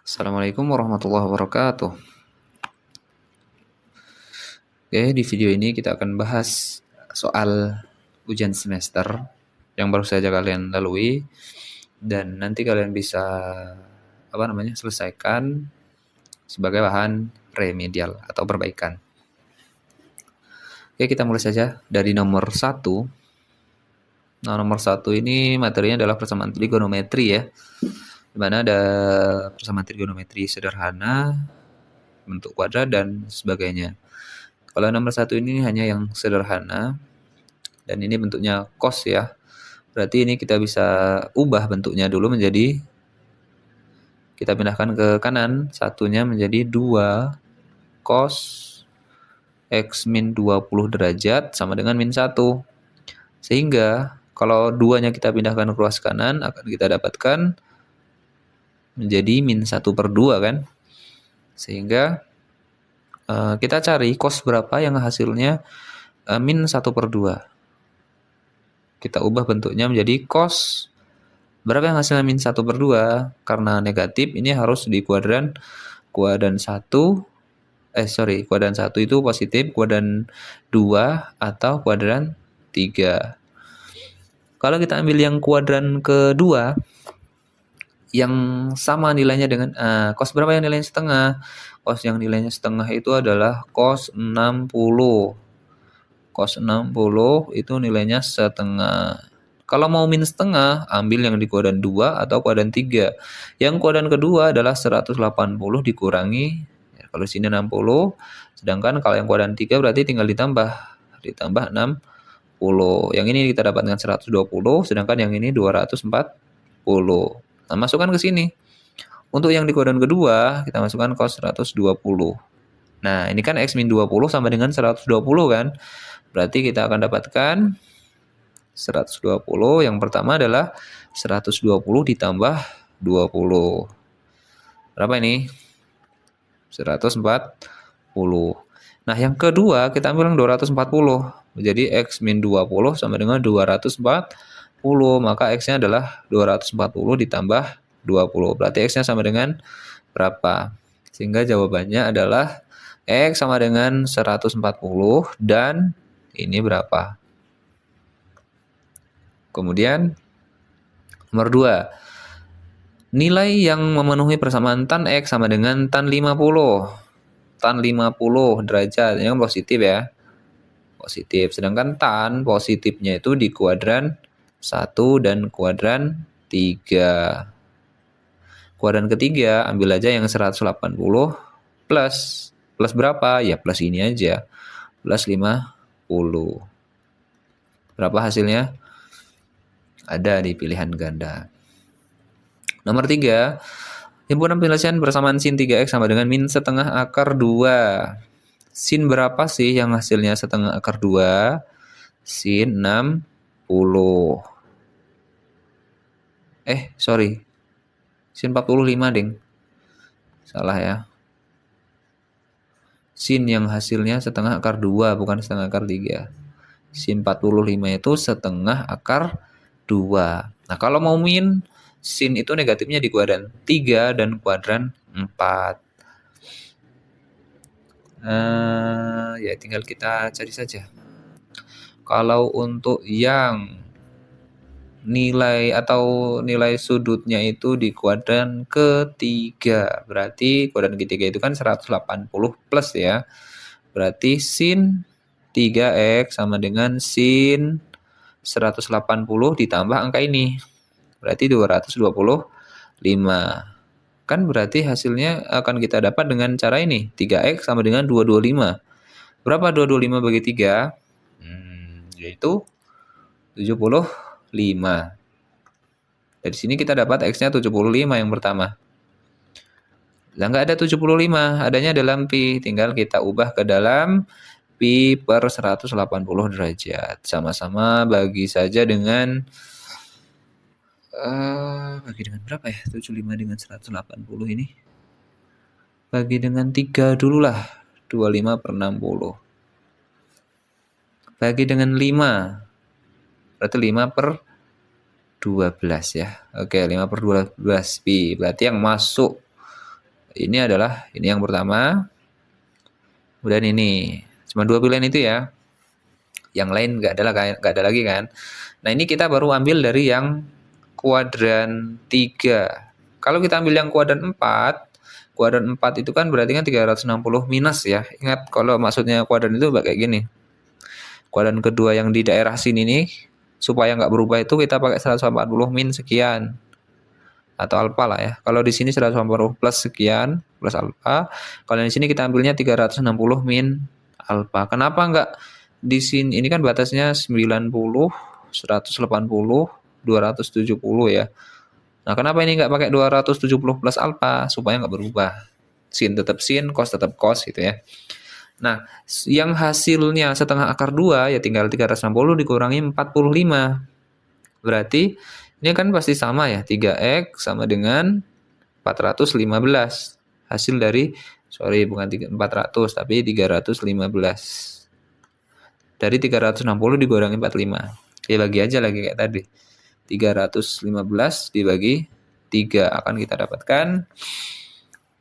Assalamualaikum warahmatullahi wabarakatuh. Oke, di video ini kita akan bahas soal ujian semester yang baru saja kalian lalui dan nanti kalian bisa selesaikan sebagai bahan remedial atau perbaikan. Oke, kita mulai saja dari nomor 1. Nah, nomor 1 ini materinya adalah persamaan trigonometri ya. Di mana ada persamaan trigonometri sederhana, bentuk kuadrat dan sebagainya. Kalau nomor 1 ini hanya yang sederhana dan ini bentuknya cos ya. Berarti ini kita bisa ubah bentuknya dulu menjadi, kita pindahkan ke kanan, satunya menjadi 2 cos X min 20 derajat sama dengan min 1. Sehingga kalau 2-nya kita pindahkan ke ruas kanan akan kita dapatkan menjadi min 1/2 kan. Sehingga kita cari cos berapa yang hasilnya min 1/2. Kita ubah bentuknya menjadi cos berapa yang hasilnya min 1/2. Karena negatif ini harus di kuadran 1. Kuadran 1 itu positif, kuadran 2 atau kuadran 3. Kalau kita ambil yang kuadran kedua yang sama nilainya dengan cos berapa yang nilainya setengah? Cos yang nilainya setengah itu adalah cos 60. Cos 60 itu nilainya setengah. Kalau mau min setengah, ambil yang di kuadran 2 atau kuadran 3. Yang kuadran kedua adalah 180 dikurangi, ya, kalau sini 60, sedangkan kalau yang kuadran 3 berarti tinggal ditambah 60. Yang ini kita dapatkan 120, sedangkan yang ini 240. Nah, masukkan ke sini. Untuk yang di kuadran kedua, kita masukkan cos 120. Nah, ini kan X min 20 sama dengan 120 kan? Berarti kita akan dapatkan 120. Yang pertama adalah 120 ditambah 20. Berapa ini? 140. Nah, yang kedua kita ambil yang 240. Jadi X min 20 sama dengan 240. Maka X-nya adalah 240 ditambah 20. Berarti X-nya sama dengan berapa? Sehingga jawabannya adalah X sama dengan 140 dan ini berapa? Kemudian nomor 2. Nilai yang memenuhi persamaan tan X sama dengan tan 50. Tan 50 derajat, ini kan positif ya. Positif. Sedangkan tan positifnya itu di kuadran 1 dan kuadran 3. Kuadran ketiga ambil aja yang 180 plus. Plus berapa? Ya plus ini aja. Plus 50. Berapa hasilnya? Ada di pilihan ganda. Nomor 3, himpunan penyelesaian persamaan sin 3x sama dengan min setengah akar 2. Sin berapa sih yang hasilnya setengah akar 2? Sin 60. Sin 45 ding. Salah ya. Sin yang hasilnya setengah akar 2, bukan setengah akar 3. Sin 45 itu setengah akar 2. Nah, kalau mau min, sin itu negatifnya di kuadran 3 dan kuadran 4. Ya tinggal kita cari saja. Kalau untuk yang nilai sudutnya itu di kuadran ketiga, berarti kuadran ketiga itu kan 180 plus ya. Berarti sin 3x sama dengan sin 180 ditambah angka ini. Berarti 225. Kan berarti hasilnya akan kita dapat dengan cara ini. 3x sama dengan 225. Berapa 225 bagi 3? Yaitu 75. Dari sini kita dapat x-nya 75 yang pertama. Lah nggak ada 75, adanya dalam pi. Tinggal kita ubah ke dalam pi per 180 derajat. Sama-sama bagi saja dengan berapa ya? 75 dengan 180 ini. Bagi dengan 3 dulu lah. 25 per 60. Bagi dengan 5. Berarti 5 per 12 ya. Oke, 5 per 12 pi. Berarti yang masuk Ini adalah ini yang pertama. Kemudian ini cuma dua pilihan itu ya. Yang lain nggak ada lagi kan. Nah ini kita baru ambil dari yang kuadran 3. Kalau kita ambil yang kuadran 4 itu kan berarti kan 360 minus ya. Ingat kalau maksudnya kuadran itu kayak gini. Kuadran kedua yang di daerah sini nih, supaya nggak berubah itu kita pakai 140 min sekian. Atau alfa lah ya. Kalau di sini 180 plus sekian, plus alfa. Kalau di sini kita ambilnya 360 min alfa. Kenapa nggak di sini? Ini kan batasnya 90, 180, 270 ya. Nah, kenapa ini nggak pakai 270 plus alfa? Supaya nggak berubah. Sin tetap sin, cos tetap cos gitu ya. Nah, yang hasilnya setengah akar 2 ya tinggal 360 dikurangi 45. Berarti ini kan pasti sama ya, 3x sama dengan 415. Hasil dari, bukan 400 tapi 315. Dari 360 dikurangi 45. Ya bagi aja lagi kayak tadi. 315 dibagi 3 akan kita dapatkan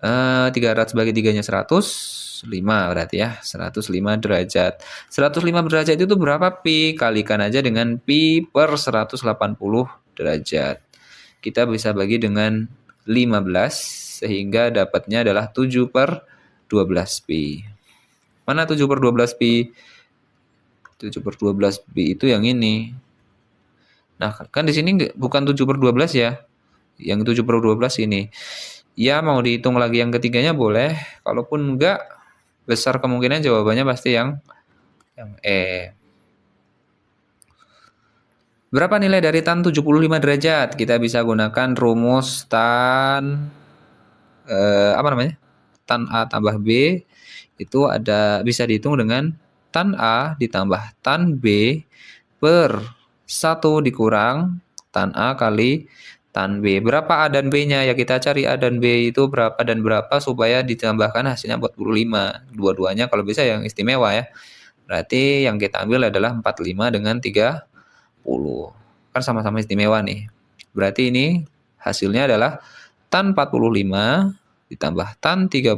300 bagi 3-nya 105 berarti ya, 105 derajat. 105 derajat itu berapa pi? Kalikan aja dengan pi per 180 derajat. Kita bisa bagi dengan 15 sehingga dapatnya adalah 7 per 12 pi. Mana 7 per 12 pi? 7 per 12 pi itu yang ini. Nah, kan di sini bukan 7 per 12 ya. Yang 7 per 12 ini. Ya mau dihitung lagi yang ketiganya boleh, kalaupun enggak besar kemungkinan jawabannya pasti yang E. Berapa nilai dari tan 75 derajat? Kita bisa gunakan rumus tan tan A tambah B itu bisa dihitung dengan tan A ditambah tan B per 1 dikurang tan A kali tan B. Berapa A dan B-nya? Ya kita cari A dan B itu berapa dan berapa supaya ditambahkan hasilnya 45. Dua-duanya kalau bisa yang istimewa ya. Berarti yang kita ambil adalah 45 dengan 30. Kan sama-sama istimewa nih. Berarti ini hasilnya adalah tan 45 ditambah tan 30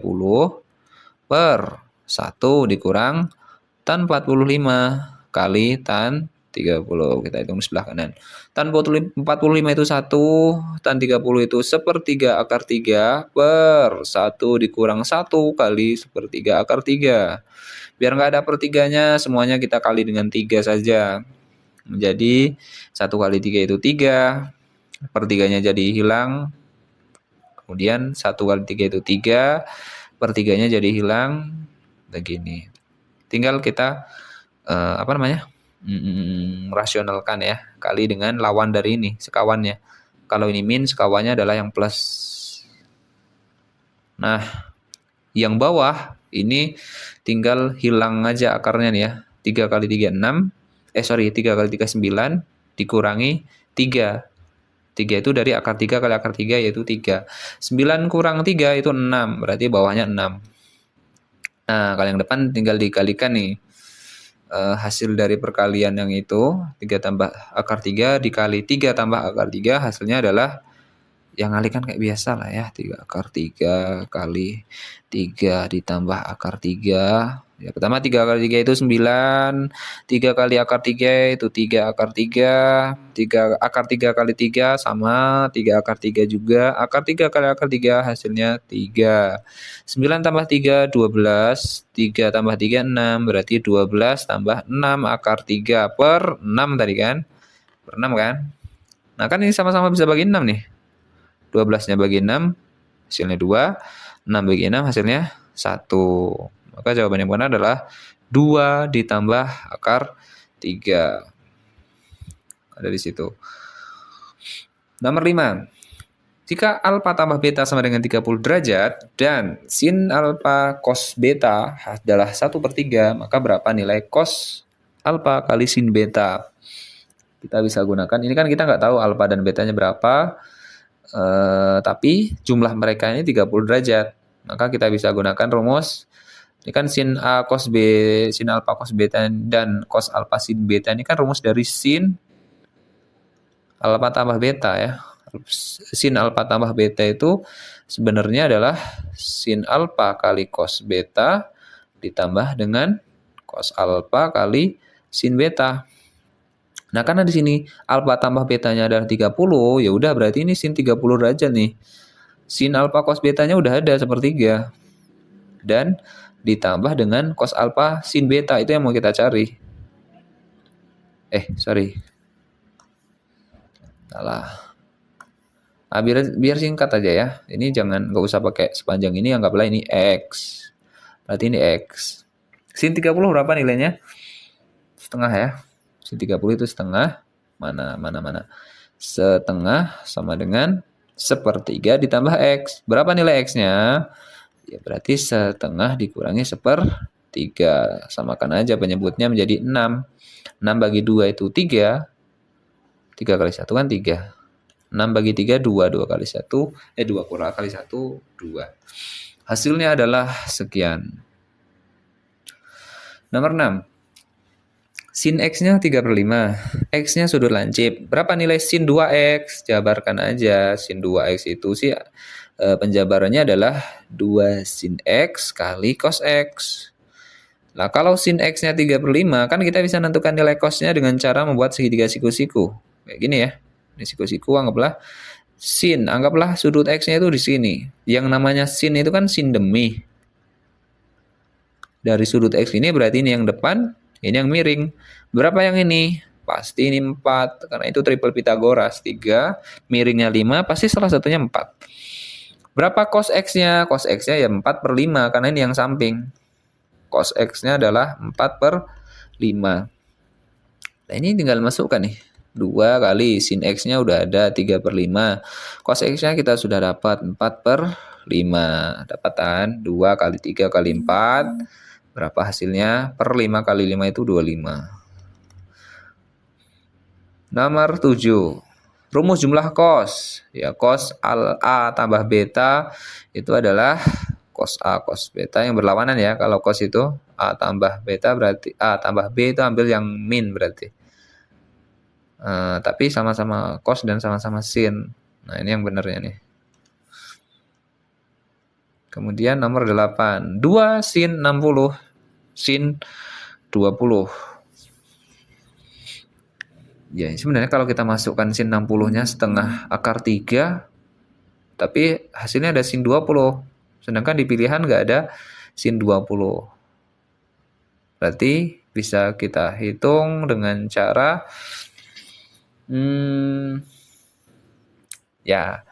per 1 dikurang tan 45 kali tan 30. Kita hitung di sebelah kanan. Tan 45 itu 1, tan 30 itu 1/3 akar 3 per 1 dikurang 1 kali 1/3 akar 3. Biar nggak ada pertiganya, semuanya kita kali dengan 3 saja. Jadi 1 kali 3 itu 3, pertiganya jadi hilang. Kemudian 1 kali 3 itu 3, pertiganya jadi hilang. Begini. Tinggal kita rasionalkan ya, kali dengan lawan dari ini, sekawannya. Kalau ini min, sekawannya adalah yang plus. Nah, yang bawah ini tinggal hilang aja akarnya nih ya. 3 kali 3 6. 3 kali 3 9 dikurangi 3. 3 itu dari akar 3 kali akar 3 yaitu 3. 9 kurang 3 itu 6, berarti bawahnya 6. Nah, kalau yang depan tinggal dikalikan nih. Hasil dari perkalian yang itu 3 tambah akar 3 dikali 3 tambah akar 3 hasilnya adalah yang ngalikan kayak biasa lah ya, 3 akar 3 kali 3 ditambah akar 3. Ya, pertama 3 kali 3 itu 9, 3 kali akar 3 itu 3 akar 3, 3 akar 3 kali 3 sama 3 akar 3 juga, akar 3 kali akar 3 hasilnya 3. 9 tambah 3, 12, 3 tambah 3, 6, berarti 12 tambah 6 akar 3 per 6 tadi kan, per 6 kan. Nah kan ini sama-sama bisa bagi 6 nih. 12-nya bagi 6, hasilnya 2. 6 bagi 6, hasilnya 1. Maka jawaban yang benar adalah 2 ditambah akar 3. Ada di situ. Nomor 5. Jika alfa tambah beta sama dengan 30 derajat, dan sin alfa cos beta adalah 1/3, maka berapa nilai cos alfa kali sin beta? Kita bisa gunakan, ini kan kita nggak tahu alfa dan betanya berapa, tapi jumlah mereka ini 30 derajat. Maka kita bisa gunakan rumus. Ini kan sin A cos B, sin alfa cos beta dan cos alfa sin beta ini kan rumus dari sin alfa tambah beta ya. sin alfa tambah beta itu sebenarnya adalah sin alfa kali cos beta ditambah dengan cos alfa kali sin beta. Nah, karena di sini alfa tambah betanya adalah 30, ya udah berarti ini sin 30 derajat nih. Sin alfa cos betanya udah ada sepertiga. Dan ditambah dengan cos alfa sin beta, itu yang mau kita cari. Sorry. Salah. Nah, biar singkat aja ya. Ini nggak usah pakai sepanjang ini, anggaplah ini X. Berarti ini X. Sin 30 berapa nilainya? Setengah ya. Sin 30 itu setengah. Mana. Setengah sama dengan sepertiga ditambah X. Berapa nilai X-nya? Ya berarti setengah dikurangi sepertiga. Samakan aja penyebutnya menjadi 6. 6 bagi 2 itu 3. 3 kali 1 kan 3. 6 bagi 3, 2. 2 kali 1. 2 kurang kali 1, 2. Hasilnya adalah sekian. Nomor 6. Sin X-nya 3/5. X-nya sudut lancip. Berapa nilai sin 2X? Jabarkan aja. Sin 2X itu sih penjabarannya adalah 2 sin X kali cos X. Nah, kalau sin X-nya 3/5, kan kita bisa menentukan nilai cos-nya dengan cara membuat segitiga siku-siku. Kayak gini ya. Ini siku-siku, anggaplah sudut X-nya itu di sini. Yang namanya sin itu kan sin demi. Dari sudut X ini berarti ini yang depan, ini yang miring. Berapa yang ini? Pasti ini 4, karena itu triple Pitagoras. 3, miringnya 5, pasti salah satunya 4. Berapa cos X-nya? Cos X-nya ya 4/5, karena ini yang samping. Cos X-nya adalah 4/5. Nah, ini tinggal masukkan nih. 2 kali sin X-nya udah ada 3/5. Cos X-nya kita sudah dapat 4/5. Dapatan 2 kali 3 kali 4. Berapa hasilnya? Per 5 kali 5 itu 25. Nomor 7. Rumus jumlah cos. Ya, cos A tambah beta itu adalah cos A cos beta yang berlawanan ya. Kalau cos itu A tambah beta berarti A tambah B itu ambil yang min berarti. Tapi sama-sama cos dan sama-sama sin. Nah, ini yang benernya nih. Kemudian nomor 8. 2 sin 60. Sin 20. Ya, sebenarnya kalau kita masukkan sin 60-nya setengah akar 3, tapi hasilnya ada sin 20. Sedangkan di pilihan nggak ada sin 20. Berarti bisa kita hitung dengan cara ya,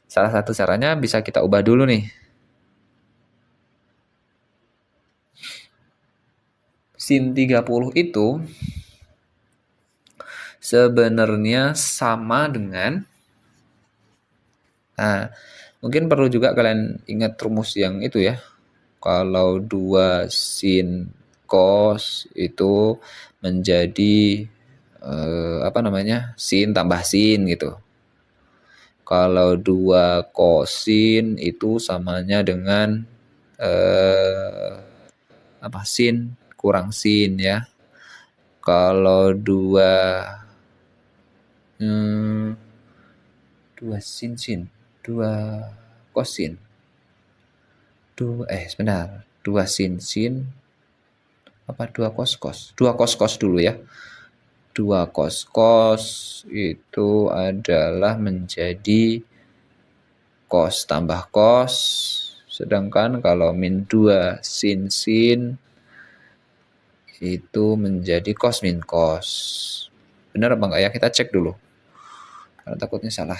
salah satu caranya bisa kita ubah dulu nih. Sin 30 itu sebenarnya sama dengan, mungkin perlu juga kalian ingat rumus yang itu ya. Kalau 2 sin cos itu menjadi sin tambah sin gitu. Kalau 2 kosin itu samanya dengan sin kurang sin ya. Kalau 2 sin 2 kosin 2 sin 2 kos 2 kos dulu ya. 2 kos itu adalah menjadi kos tambah kos, sedangkan kalau min 2 sin itu menjadi kos min kos. Benar apa enggak ya? Kita cek dulu, karena takutnya salah.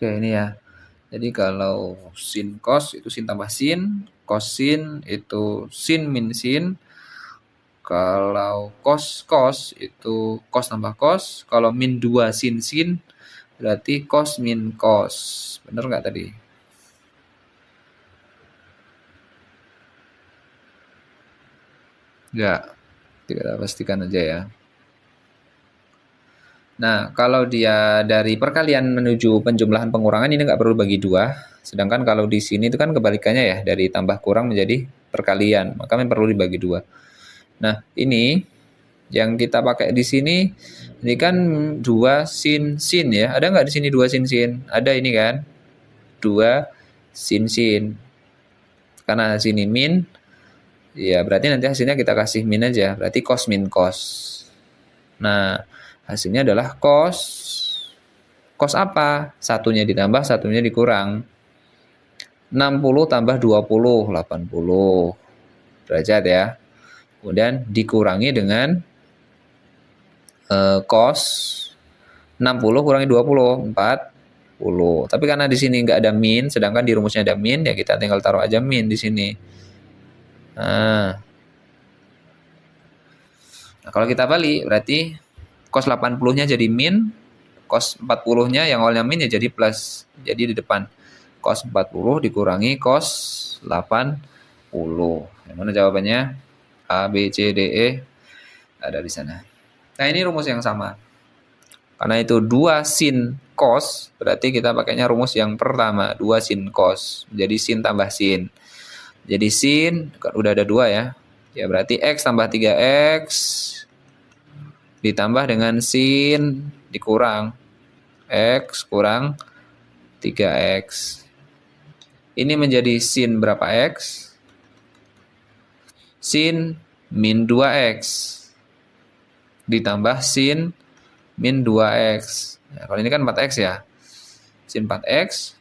Oke, ini ya. Jadi kalau sin cos itu sin tambah sin, kosin itu sin min sin. Kalau cos itu cos tambah cos. Kalau min 2 sin berarti cos min cos. Bener nggak tadi? Enggak. Kita pastikan aja ya. Nah, kalau dia dari perkalian menuju penjumlahan pengurangan ini nggak perlu bagi dua. Sedangkan kalau di sini itu kan kebalikannya ya, dari tambah kurang menjadi perkalian, maka memang perlu dibagi dua. Nah, ini yang kita pakai di sini, ini kan dua sin ya. Ada nggak di sini dua sin? Ada ini kan, dua sin. Karena sini min, ya berarti nanti hasilnya kita kasih min aja. Berarti cos min cos. Nah, hasilnya adalah cos. Cos apa? Satunya ditambah, satunya dikurang. 60 tambah 20, 80 derajat ya. Kemudian dikurangi dengan cos 60 kurangi 20, 40. Tapi karena di sini nggak ada min, sedangkan di rumusnya ada min, ya kita tinggal taruh aja min di sini. Nah, kalau kita balik, berarti cos 80-nya jadi min, cos 40-nya yang awalnya min ya jadi plus. Jadi di depan cos 40 dikurangi cos 80. Yang mana jawabannya? A, B, C, D, E ada di sana. Nah, ini rumus yang sama. Karena itu 2 sin cos, berarti kita pakainya rumus yang pertama, 2 sin cos. Jadi sin tambah sin. Jadi sin, kan udah ada 2 ya. Ya berarti X tambah 3X ditambah dengan sin dikurang. X kurang 3X. Ini menjadi sin berapa X? Sin min 2X. Ditambah sin min 2X. Nah, kalau ini kan 4X ya. Sin 4X,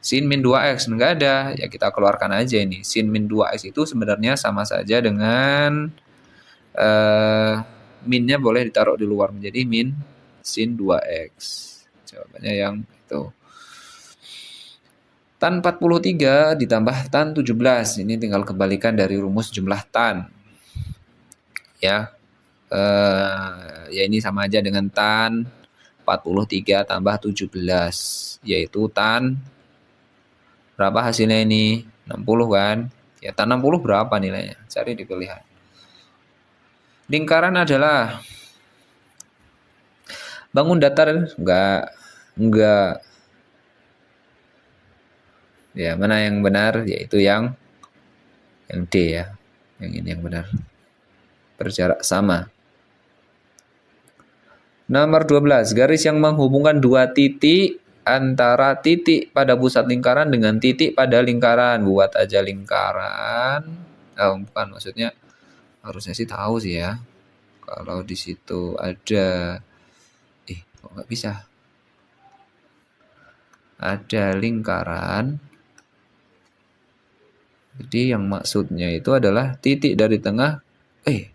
sin min 2X. Enggak ada, ya kita keluarkan aja ini. Sin min 2X itu sebenarnya sama saja dengan minnya boleh ditaruh di luar menjadi min sin 2X. Jawabannya yang itu. Tan 43 ditambah tan 17. Ini tinggal kebalikan dari rumus jumlah tan. Ya. Ya ini sama aja dengan tan 43 tambah 17. Yaitu tan berapa hasilnya ini? 60 kan? Ya tan 60 berapa nilainya? Cari di pilihan. Lingkaran adalah bangun datar enggak. Ya, mana yang benar? Yaitu yang D ya. Yang ini yang benar. Berjarak sama. Nomor 12, garis yang menghubungkan dua titik antara titik pada pusat lingkaran dengan titik pada lingkaran. Buat aja lingkaran. Bukan, maksudnya harusnya sih tahu sih ya. Kalau di situ ada kok nggak bisa? Ada lingkaran. Jadi yang maksudnya itu adalah titik dari tengah.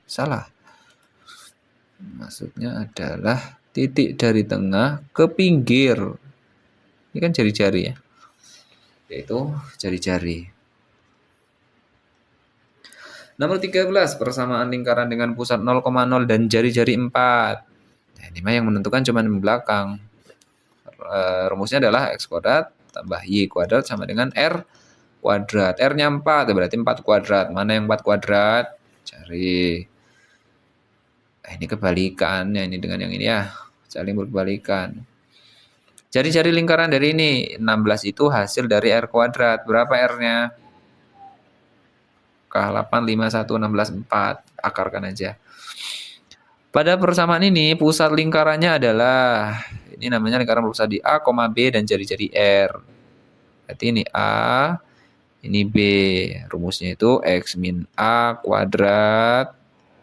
Salah. Maksudnya adalah titik dari tengah ke pinggir. Ini kan jari-jari ya. Yaitu jari-jari. Nomor 13, persamaan lingkaran dengan pusat 0,0 dan jari-jari 4. Nah, ini mah yang menentukan cuma di belakang. Rumusnya adalah X kuadrat tambah Y kuadrat sama dengan R kuadrat. R-nya 4, berarti 4 kuadrat. Mana yang 4 kuadrat? Cari. Ini kebalikannya ini dengan yang ini ya. Saling berbalikan. Jari-jari lingkaran dari ini 16 itu hasil dari R kuadrat. Berapa R-nya? K8, 5, 1, 16, 4. Akarkan aja. Pada persamaan ini pusat lingkarannya adalah ini namanya lingkaran berpusat di A, B dan jari-jari R. Berarti ini A, ini B. Rumusnya itu X min A kuadrat.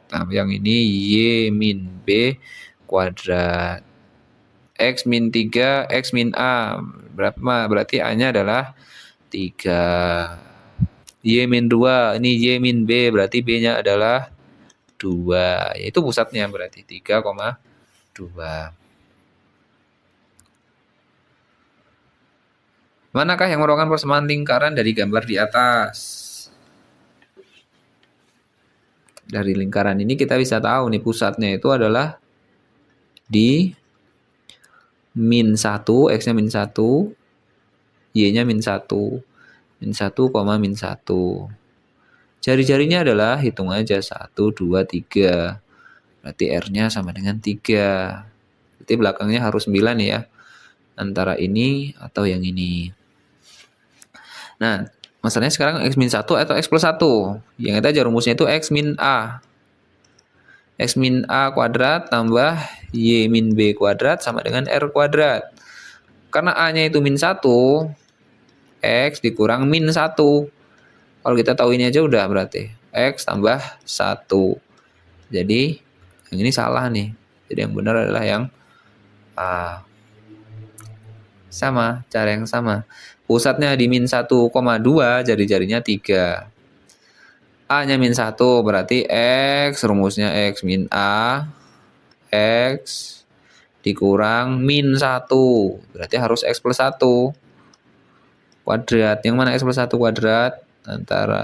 Nah, yang ini Y min B kuadrat. X min 3, X min A. Berapa? Berarti A-nya adalah 3. Y min 2, ini Y min B. Berarti B-nya adalah 2. Yaitu pusatnya berarti 3,2. Manakah yang merupakan persamaan lingkaran dari gambar di atas? Dari lingkaran ini kita bisa tahu nih pusatnya itu adalah di min 1, X-nya min 1, Y-nya min 1. Min 1, min 1. Jari-jarinya adalah hitung aja 1, 2, 3. Berarti R-nya sama dengan 3. Berarti belakangnya harus 9 ya. Antara ini atau yang ini. Nah, masalahnya sekarang X min 1 atau X plus 1. Yang kita aja rumusnya itu X min A. X min A kuadrat tambah Y min B kuadrat sama dengan R kuadrat. Karena A-nya itu min 1, X dikurang min 1. Kalau kita tahu ini aja udah berarti X tambah 1. Jadi yang ini salah nih. Jadi yang benar adalah yang A. Sama, cara yang sama. Pusatnya di min 1,2, jari-jarinya 3. A-nya min 1, berarti X, rumusnya X min A, X dikurang min 1. Berarti harus X plus 1 kuadrat. Yang mana X plus 1 kuadrat?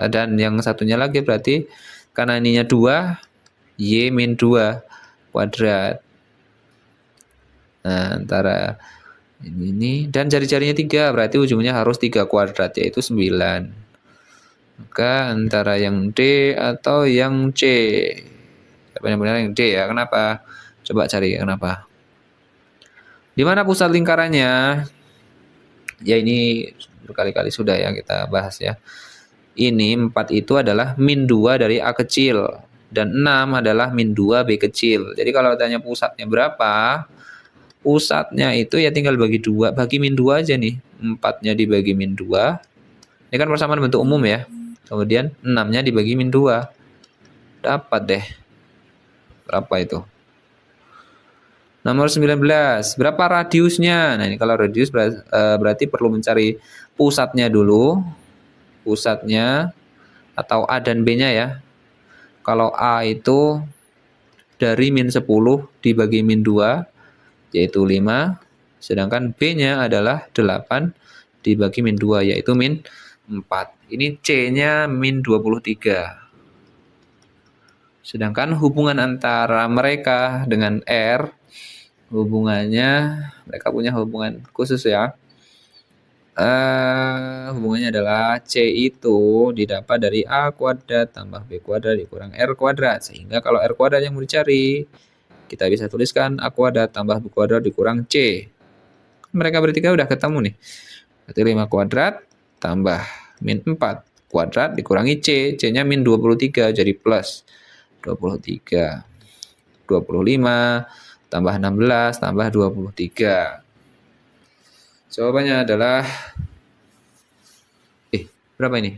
Dan yang satunya lagi berarti karena ininya 2, Y min 2 kuadrat. Nah, antara ini dan jari-jarinya 3, berarti ujungnya harus 3 kuadrat, yaitu 9. Maka antara yang D atau yang C. Benar-benar yang D ya. Kenapa? Coba cari kenapa. Di mana pusat lingkarannya? Ya ini berkali-kali sudah ya kita bahas ya. Ini 4 itu adalah min 2 dari A kecil. Dan 6 adalah min 2 B kecil. Jadi kalau tanya pusatnya berapa, pusatnya itu ya tinggal bagi 2. Bagi min 2 aja nih. 4-nya dibagi min 2. Ini kan persamaan bentuk umum ya. Kemudian 6-nya dibagi min 2. Dapat deh. Berapa itu? Nomor 19. Berapa radiusnya? Nah ini kalau radius berarti perlu mencari pusatnya dulu. Pusatnya atau A dan B-nya ya. Kalau A itu dari min 10 dibagi min 2 yaitu 5. Sedangkan B-nya adalah 8 dibagi min 2 yaitu min 4. Ini C-nya min 23. Sedangkan hubungan antara mereka dengan R, hubungannya, mereka punya hubungan khusus ya. Hubungannya adalah C itu didapat dari A kuadrat tambah B kuadrat dikurang R kuadrat. Sehingga kalau R kuadrat yang mau dicari, kita bisa tuliskan A kuadrat tambah B kuadrat dikurang C. Mereka bertiga udah ketemu nih. Berarti 5 kuadrat tambah min 4 kuadrat dikurangi C. C-nya min 23 jadi plus 23. 25 tambah 16 tambah 23. Jawabannya adalah berapa ini?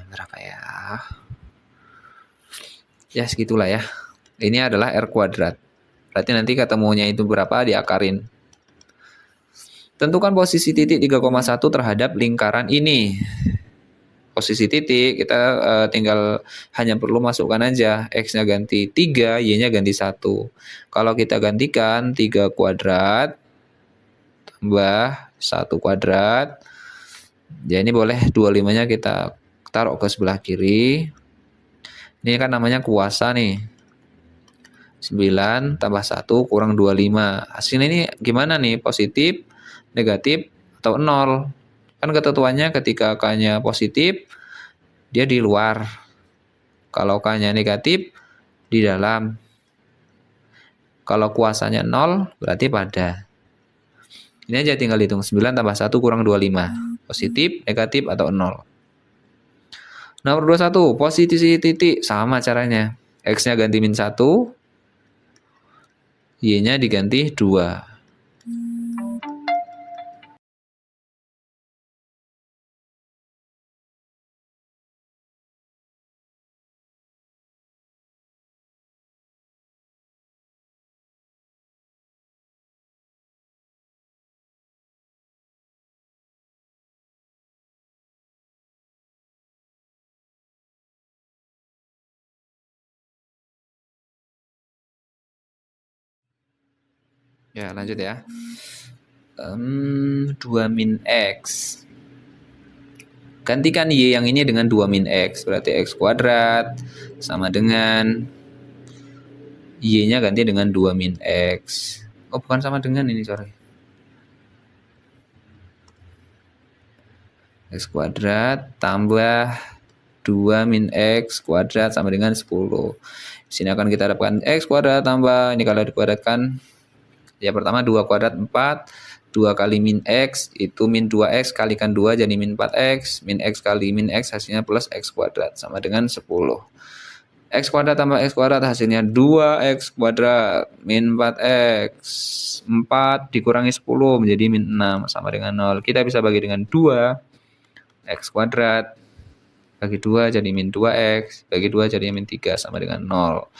Berapa ya? Ya segitulah ya. Ini adalah R kuadrat. Berarti nanti ketemunya itu berapa diakarin. Tentukan posisi titik 3,1 terhadap lingkaran ini. Posisi titik kita tinggal hanya perlu masukkan aja. X-nya ganti 3, Y-nya ganti 1. Kalau kita gantikan 3 kuadrat tambah 1 kuadrat. Ya ini boleh 25-nya kita taruh ke sebelah kiri. Ini kan namanya kuasa nih. 9 tambah 1 kurang 25. Hasilnya ini gimana nih? Positif, negatif, atau 0? Kan ketentuannya ketika K-nya positif, dia di luar. Kalau K-nya negatif, di dalam. Kalau kuasanya 0, berarti pada. Ini aja tinggal hitung. 9 tambah 1 kurang 25. Positif, negatif, atau 0. Nomor 21, posisi titik. Sama caranya. X-nya ganti min 1, Y-nya diganti 2. Ya, lanjut ya. 2 min X. Gantikan Y yang ini dengan 2 min X. Berarti X kuadrat sama dengan Y-nya ganti dengan 2 min X. Oh, bukan sama dengan ini, sorry. X kuadrat tambah 2 min X kuadrat sama dengan 10. Di sini akan kita dapatkan X kuadrat tambah, ini kalau dikuadratkan, ya pertama 2 kuadrat 4, 2 kali min X, itu min 2X kalikan 2 jadi min 4X, min X kali min X hasilnya plus X kuadrat sama dengan 10. X kuadrat tambah X kuadrat hasilnya 2X kuadrat min 4X. 4 dikurangi 10 menjadi min 6 sama dengan 0. Kita bisa bagi dengan 2. X kuadrat bagi 2 jadi min 2X. Bagi 2 jadi min 3 sama dengan 0.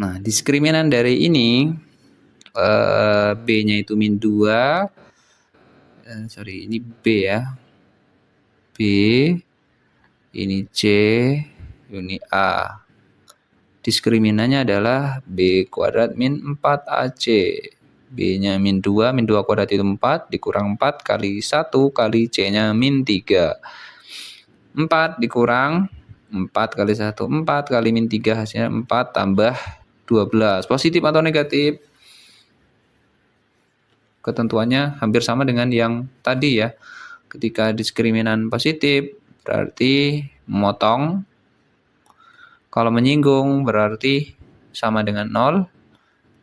Nah, diskriminan dari ini B-nya itu min 2. Ini B ya. B, ini C, ini A. Diskriminannya adalah B kuadrat min 4AC. B-nya min 2 kuadrat itu 4, dikurang 4 kali 1 kali C-nya min 3. 4 dikurang 4 kali 1, 4 kali min 3 hasilnya 4 tambah 12. Positif atau negatif? Ketentuannya hampir sama dengan yang tadi ya. Ketika diskriminan positif berarti memotong. Kalau menyinggung berarti sama dengan 0.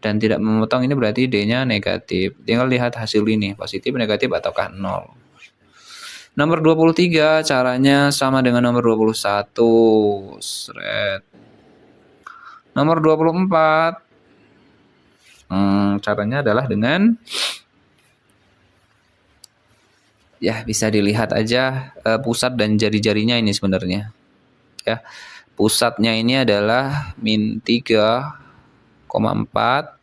Dan tidak memotong ini berarti D-nya negatif. Tinggal lihat hasil ini, positif, negatif, ataukah 0. Nomor 23 caranya sama dengan nomor 21. Nomor 24 caranya adalah dengan, ya bisa dilihat aja pusat dan jari-jarinya ini sebenarnya. Ya, pusatnya ini adalah min 3,4.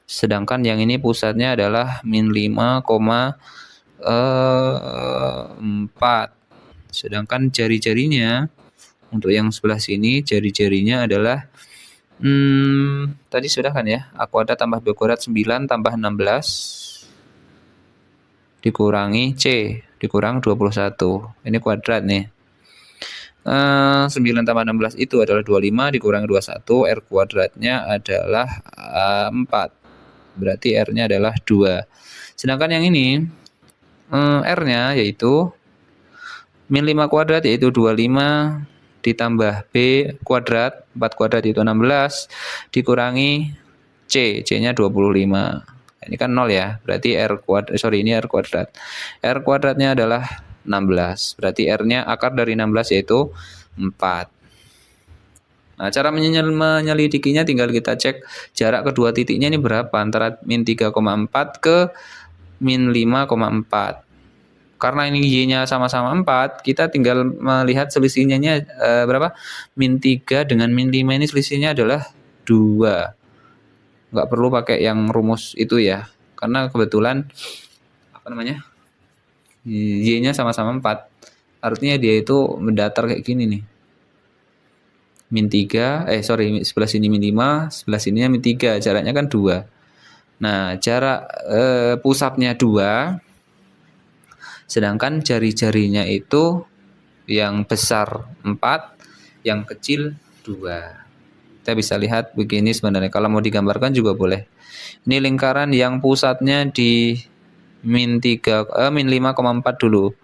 Sedangkan yang ini pusatnya adalah min 5,4. Sedangkan jari-jarinya untuk yang sebelah sini jari-jarinya adalah tadi sudah kan ya, A kuadrat tambah B kuadrat 9 tambah 16 dikurangi C dikurang 21. Ini kuadrat nih. 9 tambah 16 itu adalah 25 dikurangi 21, R kuadratnya adalah 4. Berarti R-nya adalah 2. Sedangkan yang ini R-nya yaitu min 5 kuadrat yaitu 25 ditambah B kuadrat, 4 kuadrat itu 16 dikurangi C-nya 25. Ini kan 0 ya, berarti ini R kuadrat. R kuadratnya adalah 16. Berarti R-nya akar dari 16 yaitu 4. Nah, cara menyelidikinya tinggal kita cek jarak kedua titiknya ini berapa antara min 3,4 ke min 5,4. Karena ini Y-nya sama-sama 4, kita tinggal melihat selisihnya berapa? Min 3 dengan min 5 ini selisihnya adalah 2. Nggak perlu pakai yang rumus itu ya. Karena kebetulan Y-nya sama-sama 4. Artinya dia itu mendatar kayak gini nih. Min 3, sebelah sini min 5, sebelah sininya min 3, jaraknya kan 2. Nah, jarak pusatnya 2, sedangkan jari-jarinya itu yang besar 4, yang kecil 2. Kita bisa lihat begini sebenarnya, kalau mau digambarkan juga boleh. Ini lingkaran yang pusatnya di min 5,4 dulu.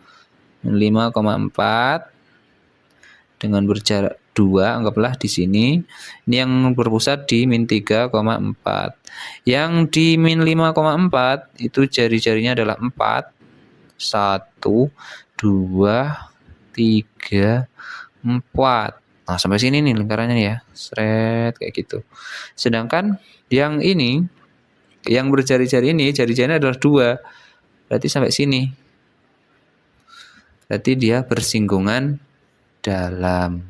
Min 5,4 dengan berjarak 2, anggaplah di sini. Ini yang berpusat di min 3,4. Yang di min 5,4 itu jari-jarinya adalah 4. 1, 2, 3, 4. Nah, sampai sini nih lingkarannya ya. Kayak gitu. Sedangkan yang ini, yang berjari-jari ini, jari-jarinya adalah 2. Berarti sampai sini. Berarti dia bersinggungan dalam.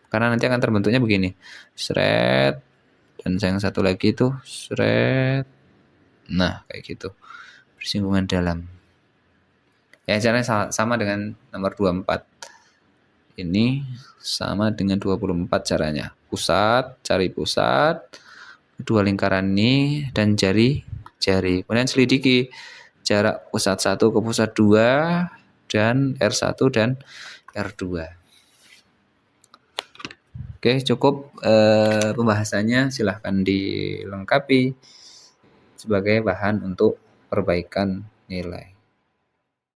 Karena nanti akan terbentuknya begini. Dan yang satu lagi itu nah, kayak gitu. Bersinggungan dalam. Ya, caranya sama dengan nomor 24. Ini sama dengan 24 caranya. Cari pusat, kedua lingkaran ini, dan jari-jari. Kemudian selidiki jarak pusat 1 ke pusat 2, dan R1 dan R2. Oke, cukup pembahasannya. Silahkan dilengkapi sebagai bahan untuk perbaikan nilai.